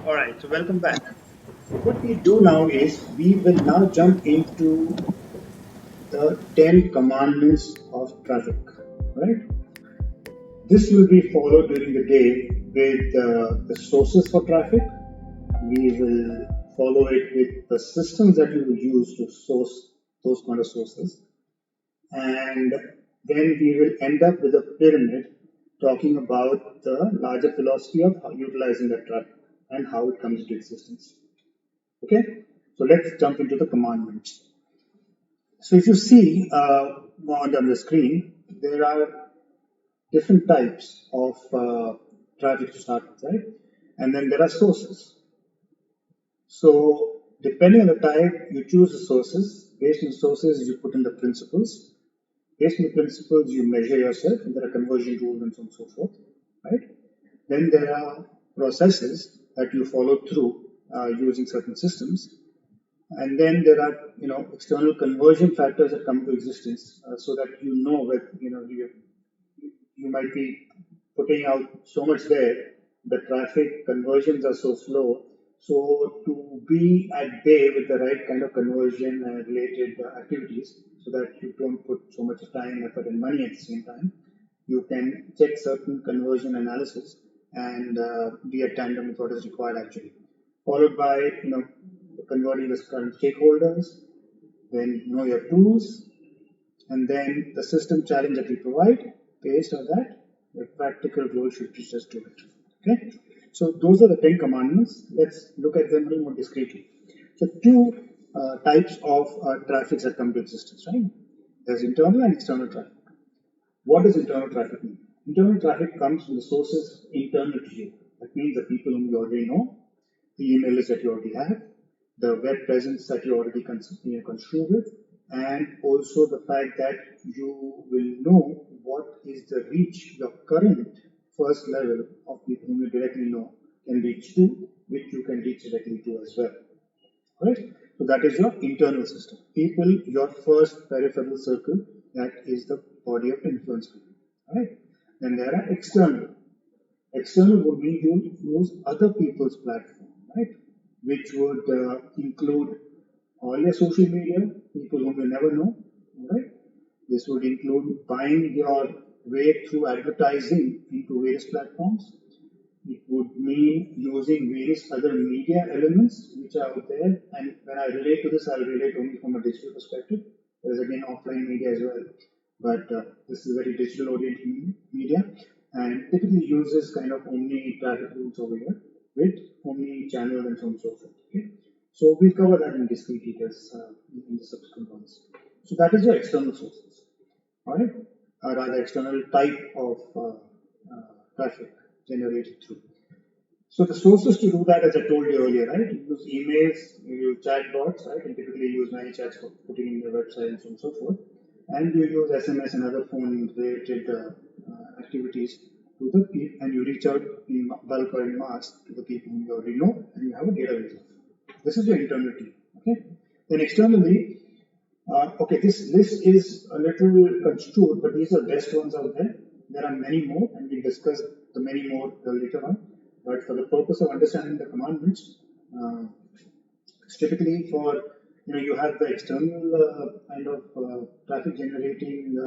All right, so welcome back. So what we do now is we will now jump into the 10 commandments of traffic, right? This will be followed during the day with the sources for traffic. We will follow it with the systems that you will use to source those kind of sources. And then we will end up with a pyramid talking about the larger philosophy of utilizing that traffic and how it comes into existence. Okay, so let's jump into the commandments. So if you see on the screen, there are different types of traffic to start with, right? And then there are sources. So depending on the type, you choose the sources. Based on the sources, you put in the principles. Based on the principles, you measure yourself, and there are conversion rules and so on and so forth, right? Then there are processes that you follow through using certain systems, and then there are external conversion factors that come to existence, so that you might be putting out so much there, the traffic conversions are so slow. So to be at bay with the right kind of conversion related activities, so that you don't put so much time, effort, and money at the same time, you can check certain conversion analysis and be at tandem with what is required actually. Followed by converting the current stakeholders, then know your tools, and then the system challenge that we provide. Based on that, the practical role should teach us to it. Okay, so those are the 10 commandments. Let's look at them a little more discreetly. So two types of traffic that come to existence, right? There's internal and external traffic. What does internal traffic mean? Internal traffic comes from the sources internal to you. That means the people whom you already know, the email list that you already have, the web presence that you already construe with, and also the fact that you will know what is the reach your current first level of people whom you directly know can reach to, which you can reach directly to as well. Right? So that is your internal system. People, your first peripheral circle, that is the body of influence. Right? Then there are external. External would mean you use other people's platform, right? Which would include all your social media, people whom you never know, right? This would include buying your way through advertising into various platforms. It would mean using various other media elements which are out there. And when I relate to this, I'll relate only from a digital perspective. There's again offline media as well, but this is very digital oriented media and typically uses kind of omni traffic routes over here with omni channel and so on and so forth. Okay, so we'll cover that in discrete details in the subsequent ones. So that is your external sources, all right, or rather external type of traffic generated through. So the sources to do that, as I told you earlier, right? You use emails, you use chatbots, right? And typically use many chats for putting in your website and so on and so forth. And you use SMS and other phone-related activities to the people, and you reach out in bulk or in mass to the people whom you already know, and you have a database of. This is your internal team. Okay. Then externally, okay, this list is a little construed, but these are the best ones out there. There are many more, and we'll discuss the many more later on. But for the purpose of understanding the commandments, it's typically for you have the external kind of traffic generating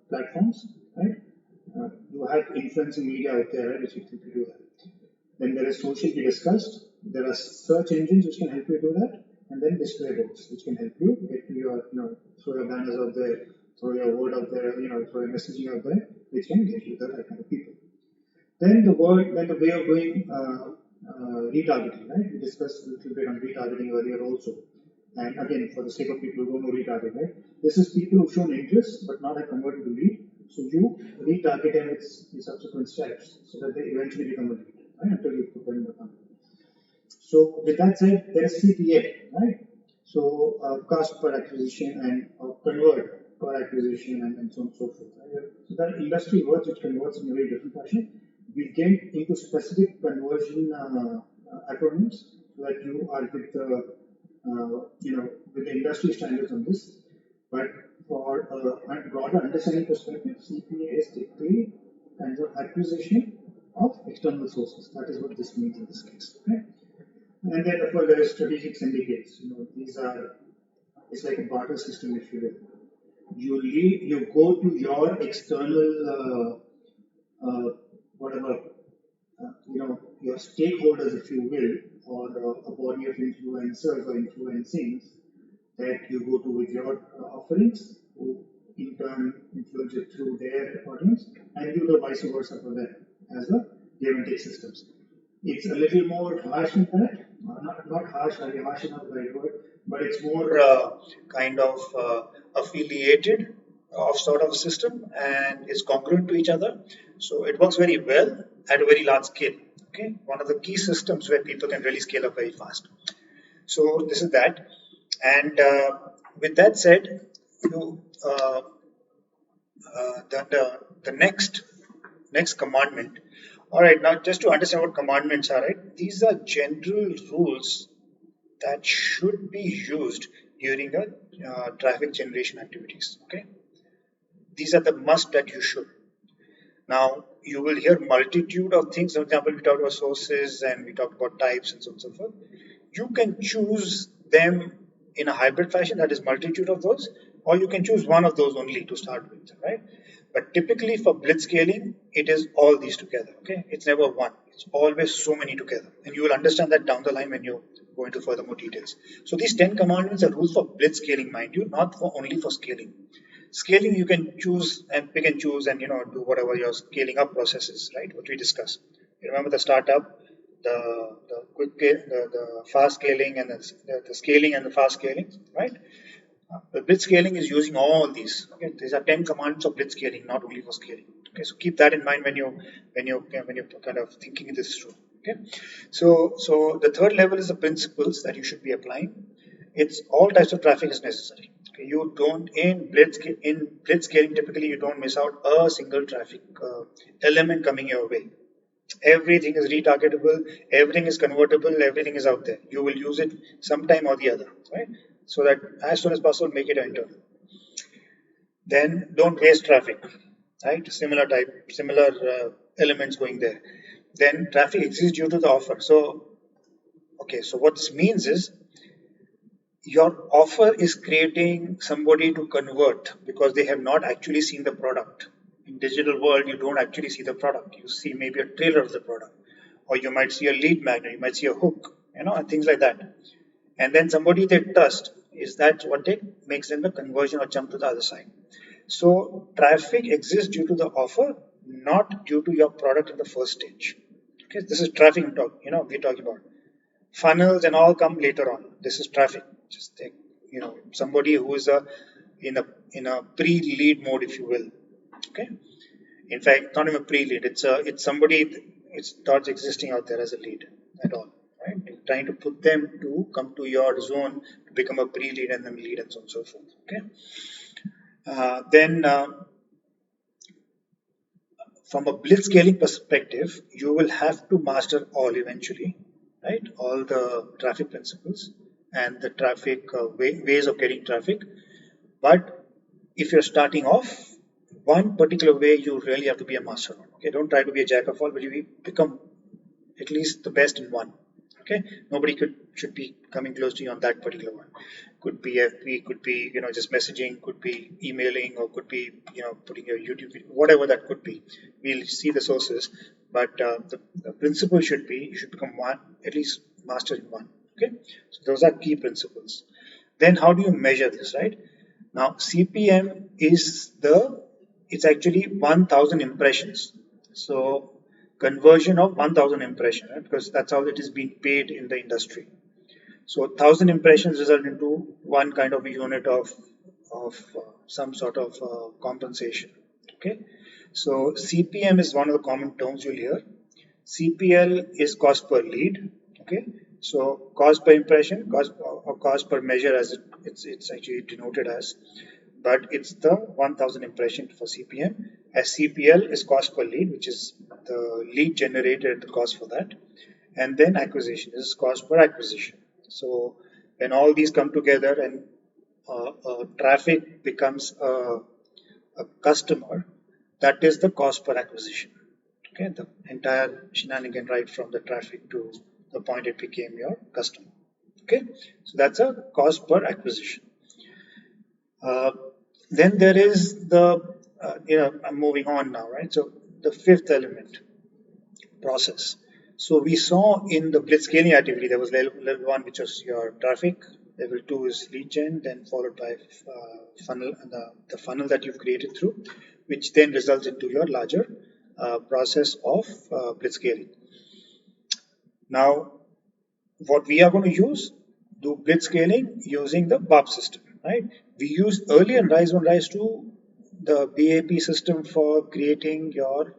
platforms, right? You have influencing media out there, right, which you can do that. Then there is social, we discussed. There are search engines which can help you do that, and then display boards which can help you get to your throw your banners out there, throw your word out there, throw your messaging out there, which can get you the right kind of people. Then the way of doing retargeting, right? We discussed a little bit on retargeting earlier also. And again, for the sake of people who don't know retargeting, right? This is people who've shown interest but not have converted to lead. So you retarget them with subsequent steps so that they eventually become a lead, right? Until you put them in the company. So with that said, there is CPA, right? So cost per acquisition and convert per acquisition and so on and so forth. Right? So that industry words which converts in a very different fashion. We get into specific conversion acronyms so that you are with the with the industry standards on this. But for a broader understanding perspective, CPA is typically kinds of acquisition of external sources. That is what this means in this case. Okay? And then, of course, there is strategic syndicates. These are, it's like a barter system, if you will. You go to your external, whatever, your stakeholders, if you will, or a body of influencers or influencings that you go to with your offerings, who in turn influence it through their audience, and you do vice versa for them as a give and take systems. It's a little more harsh in that, not harsh, I mean, harsh is not the right word, but it's more kind of affiliated of sort of a system and is congruent to each other. So it works very well at a very large scale. Okay, one of the key systems where people can really scale up very fast. So this is that, and with that said, you the next commandment. All right, now just to understand what commandments are, right? These are general rules that should be used during a traffic generation activities. Okay, these are the must that you should. Now you will hear multitude of things. For example, we talked about sources and we talked about types and so on and so forth. You can choose them in a hybrid fashion, that is multitude of those, or you can choose one of those only to start with, right? But typically for blitzscaling, it is all these together. Okay, it's never one. It's always so many together, and you will understand that down the line when you go into further more details. So these 10 commandments are rules for blitzscaling, mind you, not for only for scaling. Scaling you can choose and pick and choose and do whatever your scaling up process is, right? What we discussed. You remember the startup, the quick the fast scaling and the scaling and the fast scaling, right? The blitzscaling is using all these. Okay, these are 10 commands of blitzscaling, not only for scaling. Okay, so keep that in mind when you kind of thinking this through. Okay, so the third level is the principles that you should be applying. It's all types of traffic is necessary. Okay, you don't in blitzscaling typically you don't miss out a single traffic element coming your way. Everything is retargetable, everything is convertible, everything is out there. You will use it sometime or the other, right? So that as soon as possible, make it internal. Then don't waste traffic, right? Similar elements going there. Then traffic exists due to the offer. So, okay, so what this means is your offer is creating somebody to convert because they have not actually seen the product. In digital world, you don't actually see the product. You see maybe a trailer of the product, or you might see a lead magnet, you might see a hook, and things like that. And then somebody they trust is that what it makes them the conversion or jump to the other side. So traffic exists due to the offer, not due to your product in the first stage. Okay, this is traffic we're talking about. Funnels and all come later on. This is traffic. Just take, somebody who is in a pre-lead mode, if you will. Okay. In fact, not even pre-lead. It's somebody. It starts existing out there as a lead at all. Right. You're trying to put them to come to your zone to become a pre-lead and then lead and so on and so forth. Okay. Then from a blitzscaling perspective, you will have to master all eventually, right? All the traffic principles and the traffic ways of getting traffic. But if you're starting off, one particular way you really have to be a master on. Okay, don't try to be a jack of all, but you become at least the best in one. Okay, nobody should be coming close to you on that particular one. Could be FB, could be just messaging, could be emailing, or could be putting your YouTube video, whatever that could be. We'll see the sources, but the principle should be you should become one, at least master in one. Okay, so those are key principles. Then how do you measure this, right? Now CPM is it's actually 1,000 impressions. So conversion of 1,000 impression, right? Because that's how it is being paid in the industry. So 1,000 impressions result into one kind of a unit of some sort of compensation. Okay, so CPM is one of the common terms you'll hear. CPL is cost per lead. Okay, so cost per impression, cost per measure, as it's actually denoted as, but it's the 1,000 impression for CPM. As CPL is cost per lead, which is the lead generated, the cost for that, and then acquisition is cost per acquisition. So when all these come together and traffic becomes a customer, that is the cost per acquisition. Okay, the entire shenanigan right from the traffic to the point it became your customer. Okay, so that's a cost per acquisition. Then there is the, I'm moving on now, right? So the fifth element, process. So we saw in the Blitzscaling activity, there was level one, which was your traffic. Level two is lead gen, then followed by funnel, the funnel that you've created through, which then results into your larger process of Blitzscaling. Now, what we are going to do Blitzscaling using the BAP system, right? We used earlier in Rise 1, Rise 2, the BAP system for creating your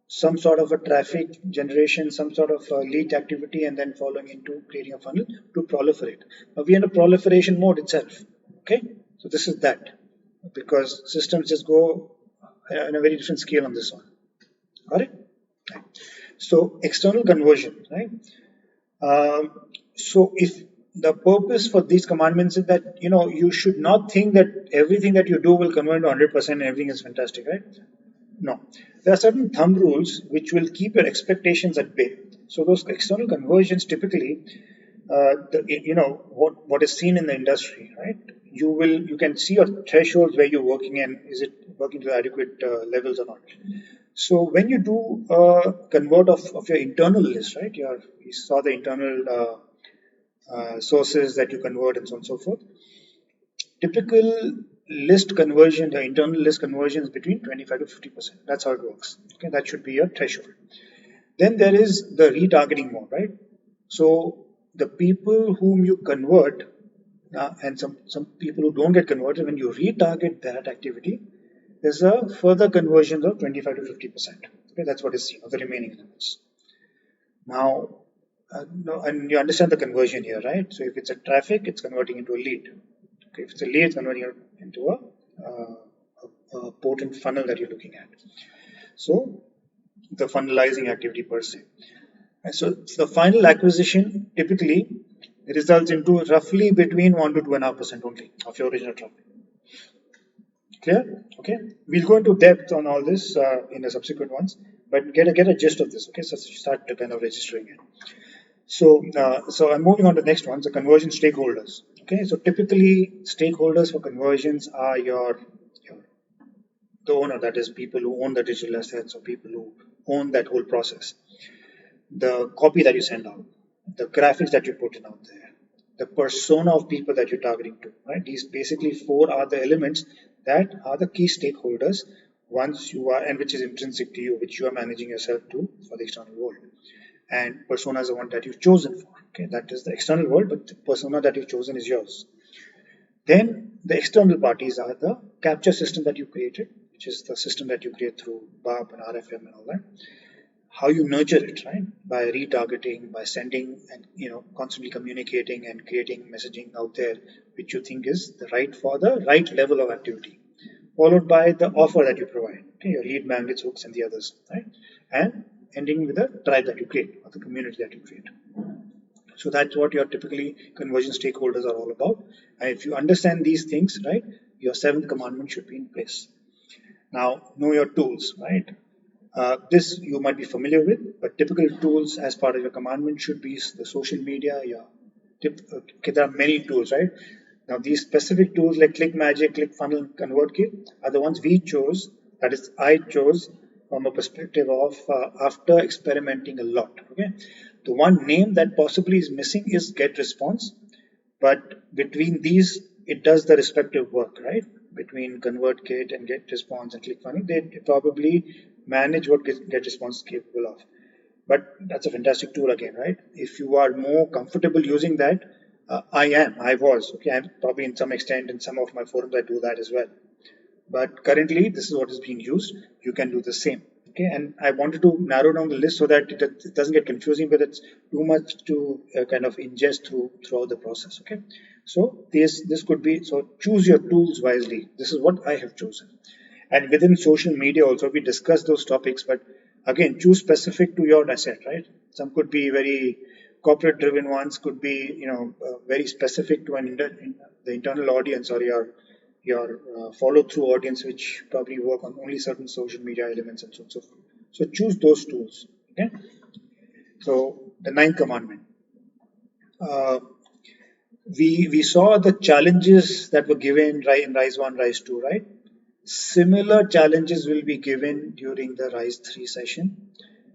some sort of a traffic generation, some sort of lead activity, and then following into creating a funnel to proliferate. Now we are in a proliferation mode itself. Okay, so this is that, because systems just go in a very different scale on this one. Got it? Right. So external conversion, right? So if the purpose for these commandments is that you should not think that everything that you do will convert to 100% and everything is fantastic, right? No, there are certain thumb rules which will keep your expectations at bay. So those external conversions typically, what is seen in the industry, right? You can see your thresholds where you're working and is it working to adequate levels or not. So when you do a convert of your internal list, right? You saw the internal sources that you convert and so on and so forth. Typical list conversion, the internal list conversion is between 25 to 50%. That's how it works. Okay, that should be your threshold. Then there is the retargeting mode, right? So the people whom you convert, and some people who don't get converted, when you retarget that activity, there's a further conversion of 25 to 50%. Okay, that's what is seen of the remaining elements. Now, and you understand the conversion here, right? So if it's a traffic, it's converting into a lead. Okay, if it's a lead, it's converting it into a potent funnel that you're looking at. So the funnelizing activity per se. And so the final acquisition typically results into roughly between 1 to 2.5% only of your original traffic. Clear? Okay. We'll go into depth on all this in the subsequent ones, but get a gist of this. Okay, so start to kind of registering it. So I'm moving on to the next one, the conversion stakeholders. Okay, so typically stakeholders for conversions are the owner, that is people who own the digital assets or people who own that whole process. The copy that you send out, the graphics that you put in out there, the persona of people that you're targeting to, right? These basically four are the elements that are the key stakeholders once you are, and which is intrinsic to you, which you are managing yourself to for the external world. And persona is the one that you've chosen for. Okay, that is the external world, but the persona that you've chosen is yours. Then the external parties are the capture system that you created, which is the system that you create through BAP and RFM and all that. How you nurture it, right? By retargeting, by sending and constantly communicating and creating messaging out there, which you think is the right for the right level of activity. Followed by the offer that you provide, okay, your lead magnets, hooks, and the others, right? And ending with the tribe that you create or the community that you create. So that's what your typically conversion stakeholders are all about. And if you understand these things, right, your seventh commandment should be in place. Now, know your tools, right? This you might be familiar with, but typical tools as part of your commandment should be the social media. There are many tools, right? Now, these specific tools like ClickMagick, ClickFunnels, ConvertKit are the ones we chose. That is, I chose from a perspective of after experimenting a lot. Okay, the one name that possibly is missing is GetResponse, but between these, it does the respective work, right? Between ConvertKit and GetResponse and ClickFunnels, they probably manage what GetResponse is capable of. But that's a fantastic tool again, right? If you are more comfortable using that, I was, okay, I'm probably in some extent in some of my forums I do that as well. But currently, this is what is being used. You can do the same. Okay, and I wanted to narrow down the list so that it doesn't get confusing, but it's too much to kind of ingest throughout the process. Okay, so this could be, so choose your tools wisely. This is what I have chosen. And within social media also, we discuss those topics, but again, choose specific to your asset, right? Some could be very corporate driven ones, could be very specific to the internal audience or your follow-through audience, which probably work on only certain social media elements and so on and so forth. So choose those tools. Okay. So the ninth commandment. Uh, we saw the challenges that were given in Rise 1, Rise 2, right? Similar challenges will be given during the Rise 3 session.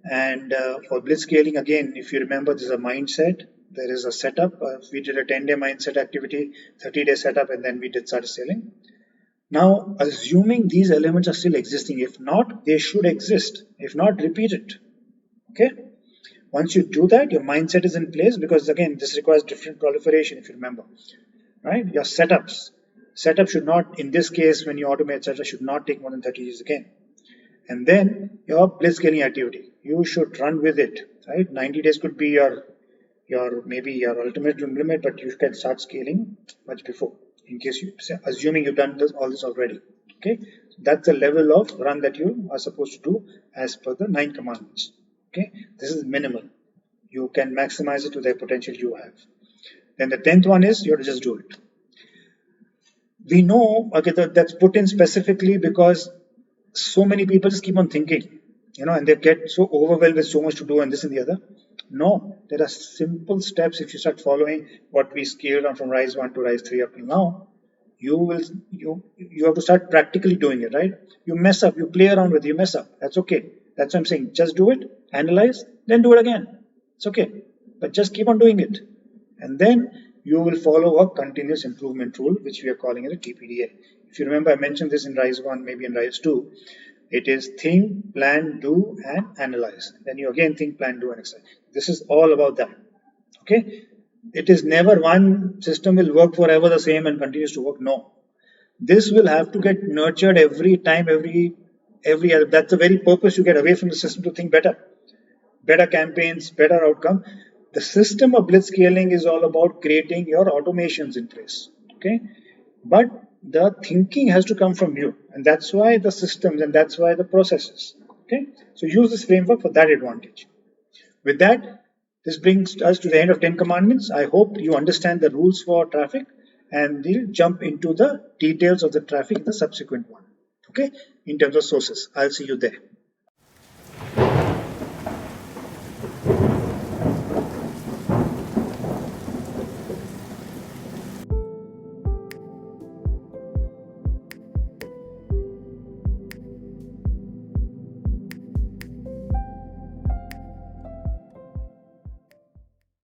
And for Blitzscaling, again, if you remember, there's a mindset, there is a setup. We did a 10-day mindset activity, 30-day setup, and then we did start sailing. Now, assuming these elements are still existing, if not, they should exist. If not, repeat it. Okay? Once you do that, your mindset is in place, because again, this requires different proliferation, if you remember. Right? Your setup should not, in this case, when you automate setup, should not take more than 30 days again. And then your Blitzscaling activity, you should run with it. Right? 90 days could be your maybe your ultimate limit, but you can start scaling much before, in case you, assuming you've done all this already. Okay, that's the level of run that you are supposed to do as per the 9 commandments. Okay, this is minimal. You can maximize it to the potential you have. Then the 10th one is you have to just do it. We know, okay, that's put in specifically because so many people just keep on thinking, and they get so overwhelmed with so much to do and this and the other. No, there are simple steps. If you start following what we scaled on from Rise 1 to Rise 3 up till now, you have to start practically doing it, right? You mess up, you play around with it, you mess up. That's okay. That's what I'm saying. Just do it, analyze, then do it again. It's okay. But just keep on doing it. And then you will follow a continuous improvement rule, which we are calling it a TPDA. If you remember, I mentioned this in Rise 1, maybe in Rise 2. It is think, plan, do, and analyze. Then you again think, plan, do, and exercise. This is all about that. Okay? It is never one system will work forever the same and continues to work. No. This will have to get nurtured every time, every other. That's the very purpose you get away from the system, to think better. Better campaigns, better outcome. The system of Blitzscaling is all about creating your automations in place. Okay? But the thinking has to come from you, and that's why the systems, and that's why the processes. Okay, so use this framework for that advantage. With that, this brings us to the end of 10 commandments. I hope you understand the rules for traffic, and we'll jump into the details of the traffic in the subsequent one. Okay, in terms of sources. I'll see you there.